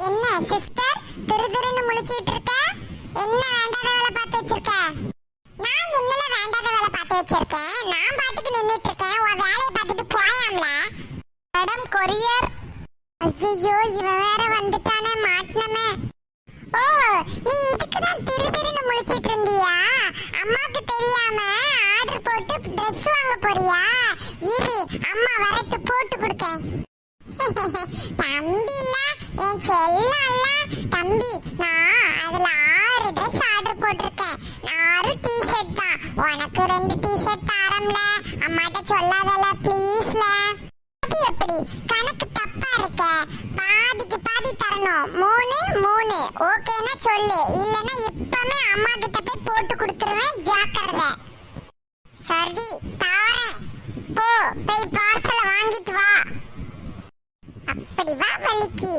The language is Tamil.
என்ன சிஸ்டர் திருதிருன்னு முழிச்சிட்டு இருக்க? என்ன வேண்டாத வேலை பார்த்து வச்சிருக்க? நான் என்னல வேண்டாத வேலை பார்த்து வச்சிருக்கேன்? நான் பாட்டுக்கு நின்னுட்டு இருக்கேன். உன் வேலையை பார்த்துட்டு போயாம்ல. Madam courier. ஐயோ இவன் வேற வந்துட்டானே, மாட்டனமே. ஓ நீ இதுக்கு தான் திருதிருன்னு முழிச்சிட்டு இருந்தியா? அம்மாக்கு தெரியாம ஆர்டர் போட்டு ட்ரெஸ் வாங்க போறியா? இரு அம்மா வரட்டு போட்டு கொடுக்கேன். தம்பி இல்ல என் செல்லல்ல தம்பி, நான் அதுல 6 ட்ரெஸ் ஆர்டர் போட்டிருக்கேன். 6 டி-ஷர்ட் தான். உனக்கு 2 டி-ஷர்ட் தரம்ல, அம்மாட்ட சொல்லாதல ப்ளீஸ்ல. அது எப்படி கணக்கு தப்பா இருக்க? பாதிக்கு பாதி தரணும். 3 3 ஓகேனா சொல்லு, இல்லனா இப்பவே அம்மா கிட்ட போய் போட்டு கொடுத்துருவேன், ஜாக்கிரதை. சரி தாரேன், போ போய் பார்சலை வாங்கிட்டு வா. அப்படி வா வலிக்கு.